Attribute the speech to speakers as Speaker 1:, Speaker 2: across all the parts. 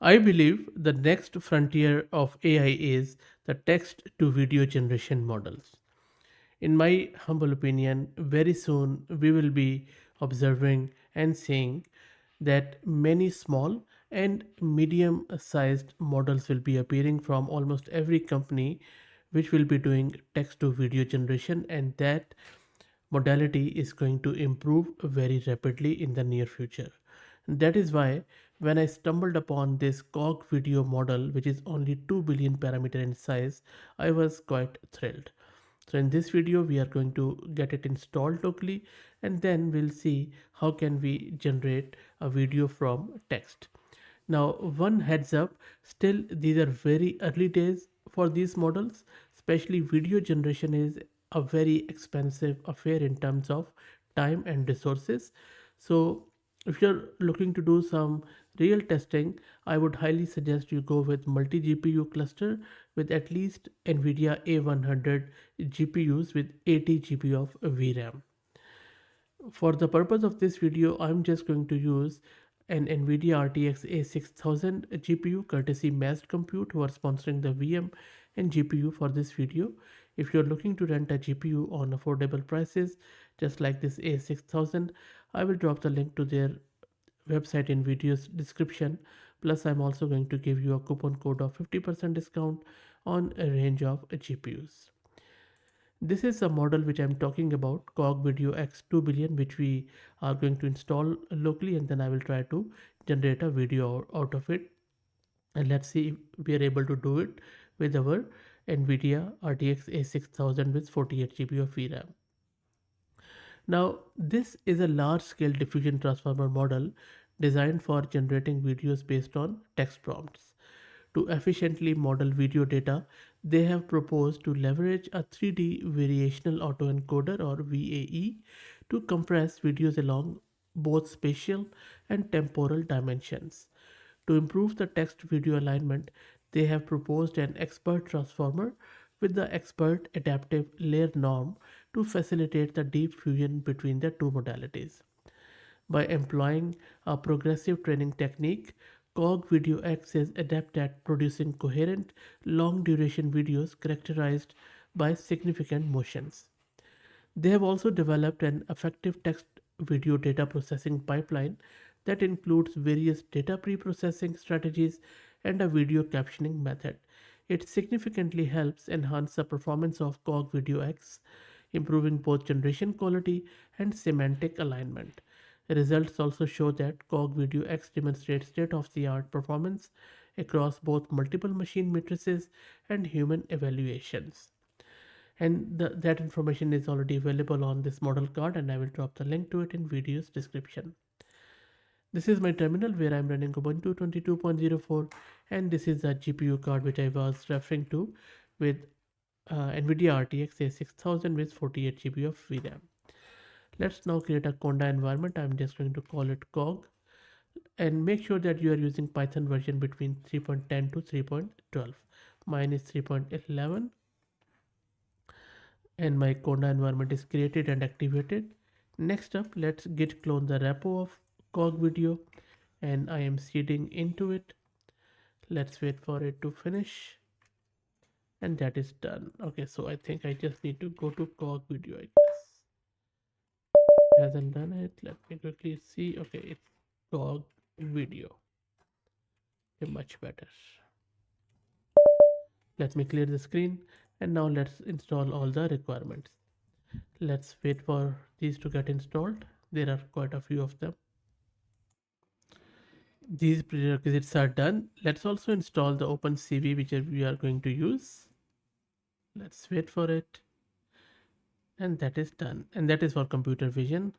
Speaker 1: I believe the next frontier of AI is the text to video generation models. In my humble opinion, very soon we will be observing and seeing that many small and medium sized models will be appearing from almost every company which will be doing text to video generation, and that modality is going to improve very rapidly in the near future. That is why when I stumbled upon this CogVideo model, which is only 2 billion parameter in size, I was quite thrilled. So in this video, we are going to get it installed locally, and then we'll see how can we generate a video from text. Now, one heads up, still these are very early days for these models, especially video generation is a very expensive affair in terms of time and resources. So if you're looking to do some real testing, I would highly suggest you go with multi GPU cluster with at least NVIDIA A100 GPUs with 80 GB of VRAM. For the purpose of this video, I'm just going to use an NVIDIA RTX A6000 GPU courtesy Massed Compute, who are sponsoring the VM and GPU for this video. If you're looking to rent a GPU on affordable prices, just like this A6000, I will drop the link to their website in video's description. Plus, I'm also going to give you a coupon code of 50% discount on a range of GPUs. This is a model which I'm talking about, CogVideoX-2B, which we are going to install locally, and then I will try to generate a video out of it. And let's see if we are able to do it with our NVIDIA RTX A6000 with 48 GB of VRAM. Now, this is a large-scale diffusion transformer model designed for generating videos based on text prompts. To efficiently model video data, they have proposed to leverage a 3D variational autoencoder or VAE to compress videos along both spatial and temporal dimensions. To improve the text video alignment, they have proposed an expert transformer with the expert adaptive layer norm to facilitate the deep fusion between the two modalities. By employing a progressive training technique, CogVideoX is adept at producing coherent, long duration videos characterized by significant motions. They have also developed an effective text video data processing pipeline that includes various data pre-processing strategies and a video captioning method. It significantly helps enhance the performance of CogVideoX, improving both generation quality and semantic alignment. Results also show that CogVideoX demonstrates state-of-the-art performance across both multiple machine matrices and human evaluations. And that information is already available on this model card, and I will drop the link to it in video's description. This is my terminal where I'm running Ubuntu 22.04, and this is the GPU card which I was referring to with NVIDIA RTX A6000 with 48 GB of VRAM. Let's now create a Conda environment. I'm just going to call it Cog, and make sure that you are using Python version between 3.10 to 3.12. Mine is 3.11, and my Conda environment is created and activated. Next up, let's git clone the repo of CogVideo, and I am seeding into it. Let's wait for it to finish, and that is done. Okay, so I think I just need to go to CogVideo, I guess. It hasn't done it. Let me quickly see. Okay, it's CogVideo. Okay, much better. Let me clear the screen, and now let's install all the requirements. Let's wait for these to get installed. There are quite a few of them. These prerequisites are done. Let's also install the OpenCV which we are going to use. Let's wait for it. And that is done. And that is for computer vision.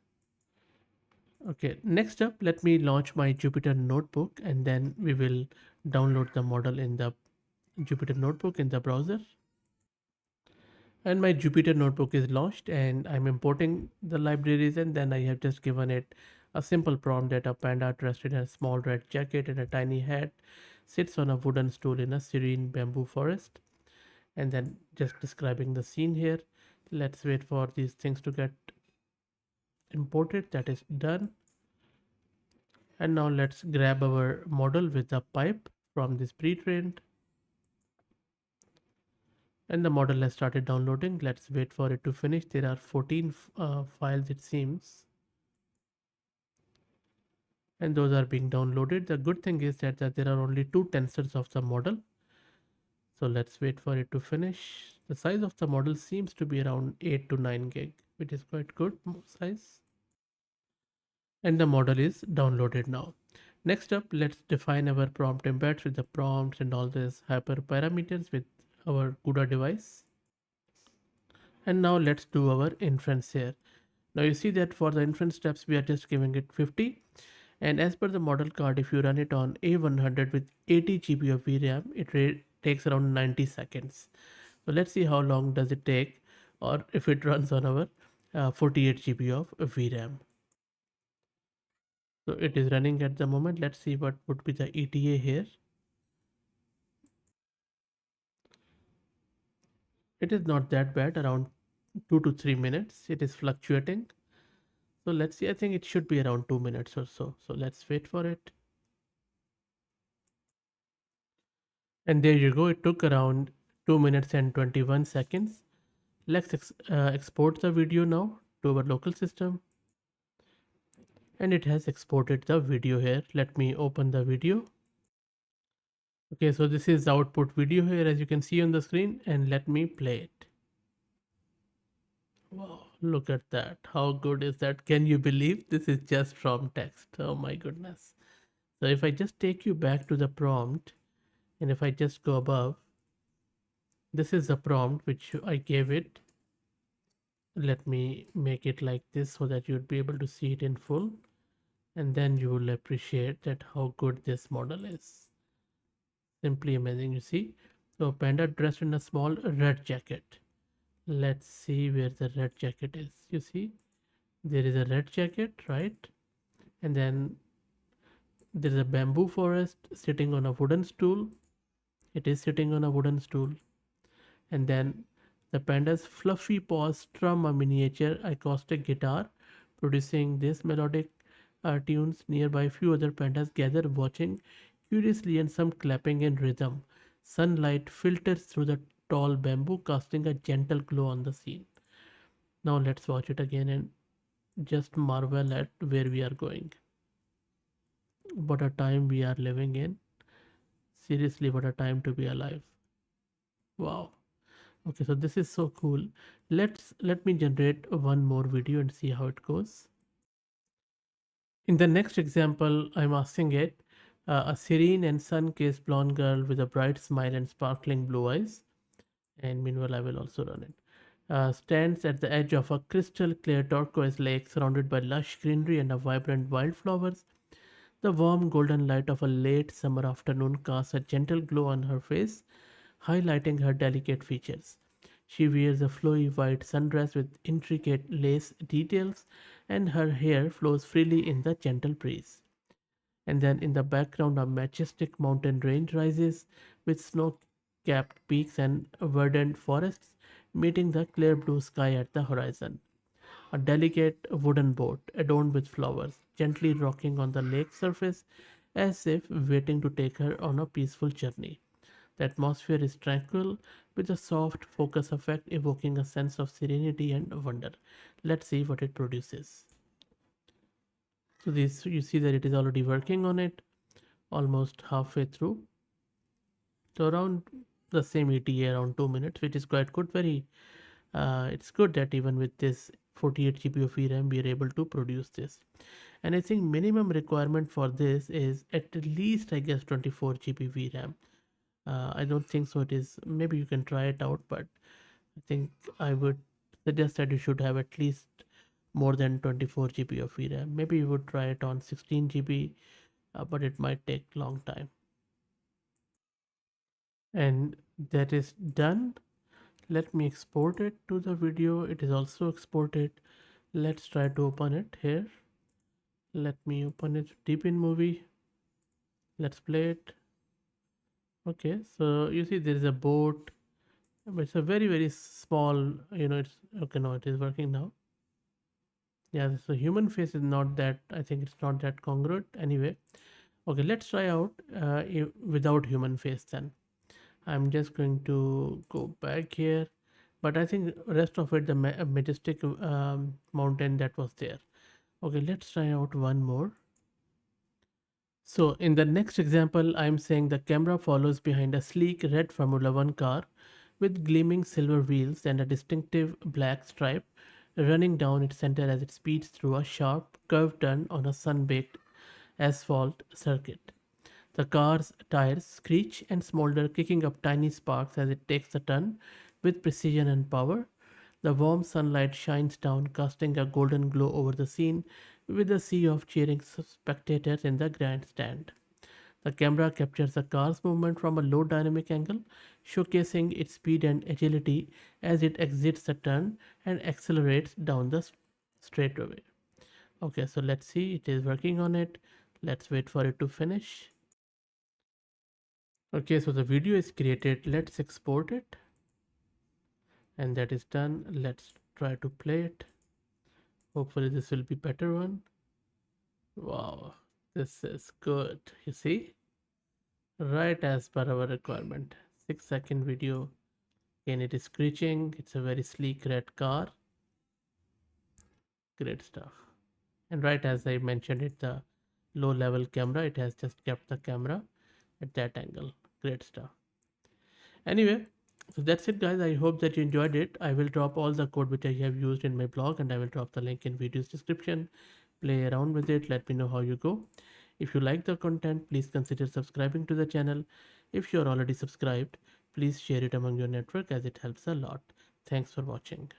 Speaker 1: Okay, next up, let me launch my Jupyter notebook, and then we will download the model in the Jupyter notebook in the browser. And my Jupyter notebook is launched, and I'm importing the libraries, and then I have just given it a simple prompt that a panda dressed in a small red jacket and a tiny hat sits on a wooden stool in a serene bamboo forest, and then just describing the scene here. Let's wait for these things to get imported. That is done. And now let's grab our model with the pipe from this pre-trained, and the model has started downloading. Let's wait for it to finish. There are 14 files it seems, and those are being downloaded. The good thing is that there are only two tensors of the model. So let's wait for it to finish. The size of the model seems to be around 8 to 9 gig, which is quite good size. And the model is downloaded now. Next up, let's define our prompt embeds with the prompts and all these hyperparameters with our CUDA device. And now let's do our inference here. Now you see that for the inference steps, we are just giving it 50. And as per the model card, if you run it on A100 with 80 GB of VRAM, it takes around 90 seconds. So let's see how long does it take, or if it runs on our 48 GB of VRAM. So it is running at the moment. Let's see what would be the ETA here. It is not that bad, around 2 to 3 minutes. It is fluctuating. So let's see, I think it should be around 2 minutes or so. So let's wait for it. And there you go. It took around 2 minutes and 21 seconds. Let's export the video now to our local system. And it has exported the video here. Let me open the video. Okay, so this is the output video here as you can see on the screen, and let me play it. Wow, look at that. How good is that? Can you believe this is just from text? Oh my goodness. So if I just take you back to the prompt, and if I just go above, this is the prompt which I gave it. Let me make it like this so that you'd be able to see it in full, and then you will appreciate that how good this model is. Simply amazing, you see. So Panda dressed in a small red jacket. Let's see where the red jacket is. You see, there is a red jacket, right? And then there is a bamboo forest sitting on a wooden stool. It is sitting on a wooden stool. And then the panda's fluffy paws strum a miniature acoustic guitar, producing these melodic tunes. Nearby, few other pandas gather, watching curiously and some clapping in rhythm. Sunlight filters through the tall bamboo, casting a gentle glow on the scene. Now let's watch it again and just marvel at where we are going. What a time we are living in. Seriously, what a time to be alive. Wow. Okay, so this is so cool. Let me generate one more video and see how it goes. In the next example, I'm asking it a serene and sun-kissed blonde girl with a bright smile and sparkling blue eyes. And meanwhile, I will also run it. Stands at the edge of a crystal clear turquoise lake surrounded by lush greenery and a vibrant wildflowers. The warm golden light of a late summer afternoon casts a gentle glow on her face, highlighting her delicate features. She wears a flowy white sundress with intricate lace details, and her hair flows freely in the gentle breeze. And then in the background, a majestic mountain range rises with snow capped peaks and verdant forests, meeting the clear blue sky at the horizon. A delicate wooden boat, adorned with flowers, gently rocking on the lake surface as if waiting to take her on a peaceful journey. The atmosphere is tranquil, with a soft focus effect evoking a sense of serenity and wonder. Let's see what it produces. So this, you see that it is already working on it, almost halfway through. So around the same ETA, around 2 minutes, which is quite good. Very, it's good that even with this 48 GB of VRAM, we are able to produce this. And I think minimum requirement for this is at least, I guess, 24 GB VRAM. I don't think so. It is, maybe you can try it out, but I think I would suggest that you should have at least more than 24 GB of VRAM. Maybe you would try it on 16 GB, but it might take long time. And that is done. Let me export it to the video. It is also exported. Let's try to open it here. Let me open it deep in movie. Let's play it. Okay, so you see there is a boat, but it's a very small, it's okay now, it is working now. Yeah, so human face is not that, I think it's not that congruent. Anyway, okay, let's try out without human face then. I'm just going to go back here, but I think rest of it, the majestic mountain that was there. Okay, let's try out one more. So in the next example, I'm saying the camera follows behind a sleek red Formula One car with gleaming silver wheels and a distinctive black stripe running down its center as it speeds through a sharp curved turn on a sun-baked asphalt circuit. The car's tires screech and smolder, kicking up tiny sparks as it takes the turn with precision and power. The warm sunlight shines down, casting a golden glow over the scene, with a sea of cheering spectators in the grandstand. The camera captures the car's movement from a low dynamic angle, showcasing its speed and agility as it exits the turn and accelerates down the straightaway. Okay, so let's see, it is working on it. Let's wait for it to finish. Okay, so the video is created. Let's export it. And that is done. Let's try to play it. Hopefully this will be better one. Wow, this is good. You see? Right as per our requirement. 6-second video. Again, it is screeching. It's a very sleek red car. Great stuff. And right as I mentioned it, the low level camera, it has just kept the camera at that angle. Great stuff. Anyway, so that's it guys. I hope that you enjoyed it. I will drop all the code which I have used in my blog, and I will drop the link in video's description. Play around with it. Let me know how you go. If you like the content, please consider subscribing to the channel. If you're already subscribed, please share it among your network as it helps a lot. Thanks for watching.